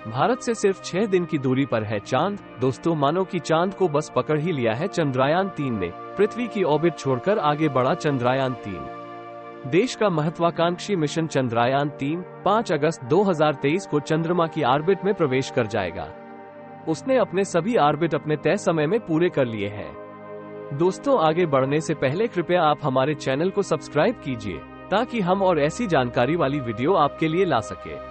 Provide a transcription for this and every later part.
भारत से सिर्फ 6 दिन की दूरी पर है चांद। दोस्तों, मानो कि चांद को बस पकड़ ही लिया है चंद्रयान 3 ने। पृथ्वी की ऑर्बिट छोड़कर आगे बढ़ा चंद्रयान 3। देश का महत्वाकांक्षी मिशन चंद्रयान 3 5 अगस्त 2023 को चंद्रमा की ऑर्बिट में प्रवेश कर जाएगा। उसने अपने सभी ऑर्बिट अपने तय समय में पूरे कर लिए हैं। दोस्तों, आगे बढ़ने से पहले कृपया आप हमारे चैनल को सब्सक्राइब कीजिए ताकि हम और ऐसी जानकारी वाली वीडियो आपके लिए ला सके।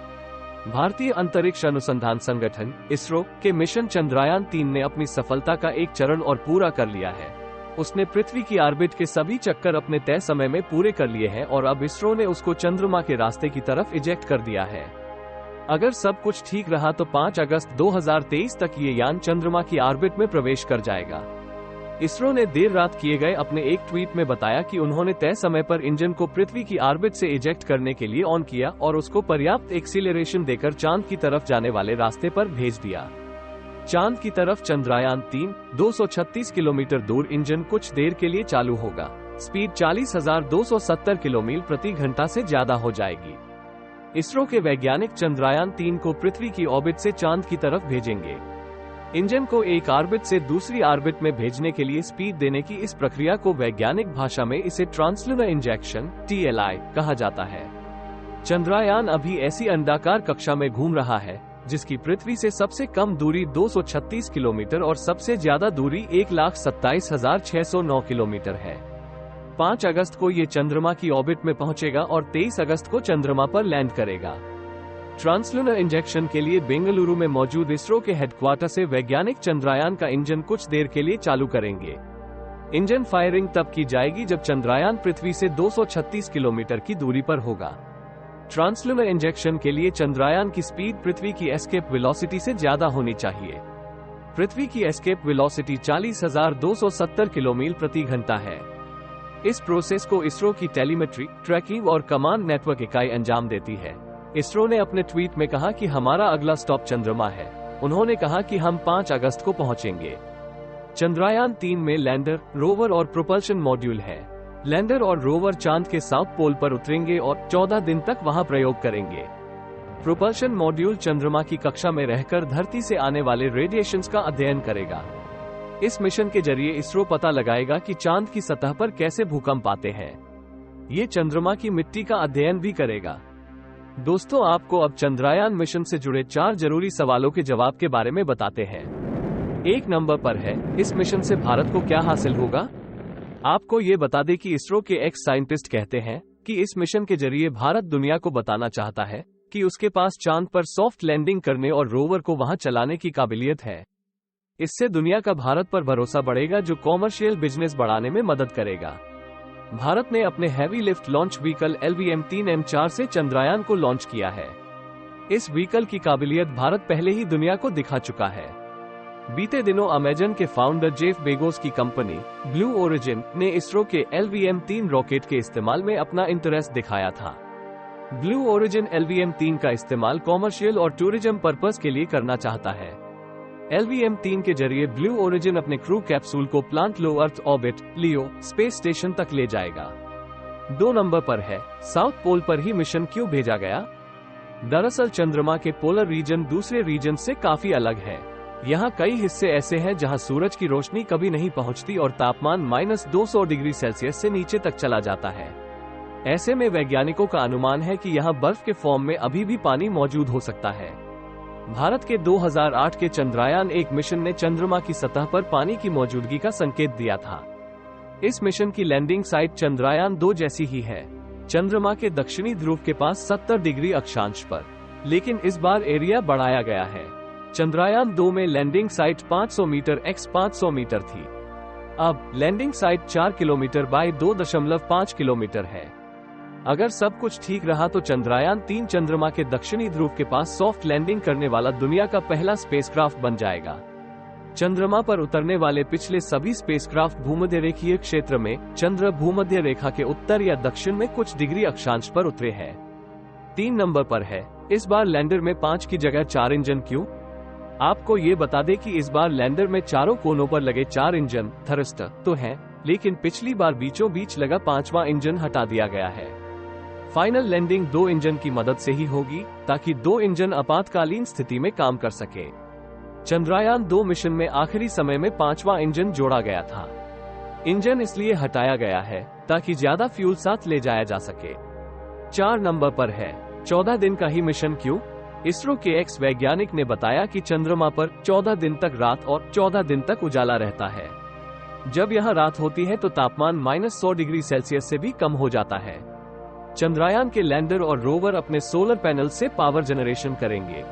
भारतीय अंतरिक्ष अनुसंधान संगठन इसरो के मिशन चंद्रयान 3 ने अपनी सफलता का एक चरण और पूरा कर लिया है। उसने पृथ्वी की ऑर्बिट के सभी चक्कर अपने तय समय में पूरे कर लिए हैं और अब इसरो ने उसको चंद्रमा के रास्ते की तरफ इजेक्ट कर दिया है। अगर सब कुछ ठीक रहा तो 5 अगस्त 2023 तक ये यान चंद्रमा की ऑर्बिट में प्रवेश कर जाएगा। इसरो ने देर रात किए गए अपने एक ट्वीट में बताया कि उन्होंने तय समय पर इंजन को पृथ्वी की ऑर्बिट से इजेक्ट करने के लिए ऑन किया और उसको पर्याप्त एक्सीलरेशन देकर चांद की तरफ जाने वाले रास्ते पर भेज दिया। चांद की तरफ चंद्रयान 3 236 किलोमीटर दूर इंजन कुछ देर के लिए चालू होगा। स्पीड 40,270 किलोमीटर प्रति घंटा से ज्यादा हो जाएगी। इसरो के वैज्ञानिक चंद्रयान 3 को पृथ्वी की ऑर्बिट से चांद की तरफ भेजेंगे। इंजन को एक ऑर्बिट से दूसरी ऑर्बिट में भेजने के लिए स्पीड देने की इस प्रक्रिया को वैज्ञानिक भाषा में इसे ट्रांसल्यूनर इंजेक्शन (TLI) कहा जाता है। चंद्रयान अभी ऐसी अंडाकार कक्षा में घूम रहा है जिसकी पृथ्वी से सबसे कम दूरी 236 किलोमीटर और सबसे ज्यादा दूरी 1,27,609 किलोमीटर है। 5 अगस्त को ये चंद्रमा की ऑर्बिट में पहुंचेगा और 23 अगस्त को चंद्रमा पर लैंड करेगा। ट्रांसल्यूनर इंजेक्शन के लिए बेंगलुरु में मौजूद इसरो के हेडक्वार्टर से वैज्ञानिक चंद्रयान का इंजन कुछ देर के लिए चालू करेंगे। इंजन फायरिंग तब की जाएगी जब चंद्रयान पृथ्वी से 236 किलोमीटर की दूरी पर होगा। ट्रांसल्यूनर इंजेक्शन के लिए चंद्रयान की स्पीड पृथ्वी की एस्केप वेलोसिटी से ज्यादा होनी चाहिए। पृथ्वी की एस्केप वेलोसिटी 40,270 किलोमीटर प्रति घंटा है। इस प्रोसेस को इसरो की टेलीमेट्री, ट्रैकिंग और कमांड नेटवर्क इकाई अंजाम देती है। इसरो ने अपने ट्वीट में कहा कि हमारा अगला स्टॉप चंद्रमा है। उन्होंने कहा कि हम 5 अगस्त को पहुंचेंगे। चंद्रयान 3 में लैंडर, रोवर और प्रोपल्शन मॉड्यूल है। लैंडर और रोवर चांद के साउथ पोल पर उतरेंगे और 14 दिन तक वहां प्रयोग करेंगे। प्रोपल्शन मॉड्यूल चंद्रमा की कक्षा में रहकर धरती से आने वाले रेडिएशंस का अध्ययन करेगा। इस मिशन के जरिए इसरो पता लगाएगा कि चांद की सतह पर कैसे भूकंप आते हैं। ये चंद्रमा की मिट्टी का अध्ययन भी करेगा। दोस्तों, आपको अब चंद्रयान मिशन से जुड़े 4 जरूरी सवालों के जवाब के बारे में बताते हैं। 1 नंबर पर है, इस मिशन से भारत को क्या हासिल होगा? आपको ये बता दें कि इसरो के एक्स साइंटिस्ट कहते हैं कि इस मिशन के जरिए भारत दुनिया को बताना चाहता है कि उसके पास चांद पर सॉफ्ट लैंडिंग करने और रोवर को वहां चलाने की काबिलियत है। इससे दुनिया का भारत पर भरोसा बढ़ेगा जो कॉमर्शियल बिजनेस बढ़ाने में मदद करेगा। भारत ने अपने heavy lift launch vehicle LVM-3M4 से चंद्रयान को लॉन्च किया है। इस व्हीकल की काबिलियत भारत पहले ही दुनिया को दिखा चुका है। बीते दिनों अमेजन के फाउंडर जेफ बेजोस की कंपनी ब्लू ओरिजिन ने इसरो के LVM-3 रॉकेट के इस्तेमाल में अपना इंटरेस्ट दिखाया था। ब्लू ओरिजिन LVM-3 का इस्तेमाल कॉमर्शियल और टूरिज्म पर्पस के लिए करना चाहता है। LVM-3 के जरिए ब्लू ओरिजिन अपने क्रू कैप्सूल को plant low earth orbit (LEO) space station तक ले जाएगा। 2 नंबर पर है, साउथ पोल पर ही मिशन क्यों भेजा गया? दरअसल चंद्रमा के पोलर रीजन दूसरे रीजन से काफी अलग है। यहाँ कई हिस्से ऐसे हैं जहाँ सूरज की रोशनी कभी नहीं पहुँचती और तापमान -200 डिग्री सेल्सियस से नीचे तक चला जाता है। ऐसे में वैज्ञानिकों का अनुमान है कि यहाँ बर्फ के फॉर्म में अभी भी पानी मौजूद हो सकता है। भारत के 2008 के चंद्रयान 1 मिशन ने चंद्रमा की सतह पर पानी की मौजूदगी का संकेत दिया था। इस मिशन की लैंडिंग साइट चंद्रयान 2 जैसी ही है, चंद्रमा के दक्षिणी ध्रुव के पास 70 डिग्री अक्षांश पर, लेकिन इस बार एरिया बढ़ाया गया है। चंद्रयान 2 में landing site 500 metre x 500 metre थी। अब landing site 4 kilometre by 2.5 kilometre है। अगर सब कुछ ठीक रहा तो चंद्रयान 3 चंद्रमा के दक्षिणी ध्रुव के पास सॉफ्ट लैंडिंग करने वाला दुनिया का पहला स्पेसक्राफ्ट बन जाएगा। चंद्रमा पर उतरने वाले पिछले सभी स्पेसक्राफ्ट भूमध्य रेखीय क्षेत्र में चंद्र भूमध्य रेखा के उत्तर या दक्षिण में कुछ डिग्री अक्षांश पर उतरे हैं। 3 नंबर पर है, इस बार लैंडर में 5 की जगह 4 इंजन क्यों? आपको ये बता दें कि इस बार लैंडर में चारों कोनों पर लगे 4 इंजन थरस्टर तो हैं, लेकिन पिछली बार बीचों बीच लगा 5वां इंजन हटा दिया गया है। फाइनल लैंडिंग 2 इंजन की मदद से ही होगी, ताकि 2 इंजन आपातकालीन स्थिति में काम कर सके। चंद्रयान 2 मिशन में आखिरी समय में 5वां इंजन जोड़ा गया था। इंजन इसलिए हटाया गया है ताकि ज्यादा फ्यूल साथ ले जाया जा सके। 4 नंबर पर है 14 दिन का ही मिशन क्यों? इसरो के एक्स वैज्ञानिक ने बताया कि चंद्रमा पर 14 दिन तक रात और 14 दिन तक उजाला रहता है। जब यहाँ रात होती है तो तापमान -100 डिग्री सेल्सियस से भी कम हो जाता है। चंद्रयान के लैंडर और रोवर अपने सोलर पैनल से पावर जनरेशन करेंगे,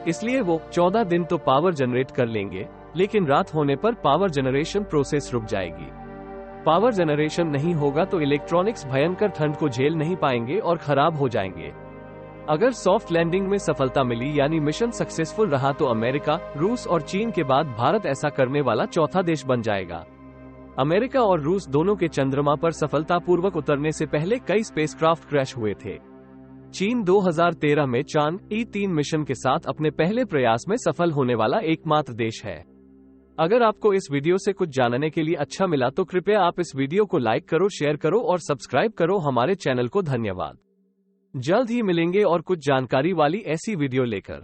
इसलिए वो 14 दिन तो पावर जनरेट कर लेंगे, लेकिन रात होने पर पावर जनरेशन प्रोसेस रुक जाएगी। पावर जनरेशन नहीं होगा तो इलेक्ट्रॉनिक्स भयंकर ठंड को झेल नहीं पाएंगे और खराब हो जाएंगे। अगर सॉफ्ट लैंडिंग में सफलता मिली यानी मिशन सक्सेसफुल रहा तो अमेरिका, रूस और चीन के बाद भारत ऐसा करने वाला चौथा देश बन जाएगा। अमेरिका और रूस दोनों के चंद्रमा पर सफलतापूर्वक उतरने से पहले कई स्पेसक्राफ्ट क्रैश हुए थे। चीन 2013 में चांद E3 मिशन के साथ अपने पहले प्रयास में सफल होने वाला एकमात्र देश है। अगर आपको इस वीडियो से कुछ जानने के लिए अच्छा मिला तो कृपया आप इस वीडियो को लाइक करो, शेयर करो और सब्सक्राइब करो हमारे चैनल को। धन्यवाद। जल्द ही मिलेंगे और कुछ जानकारी वाली ऐसी वीडियो लेकर।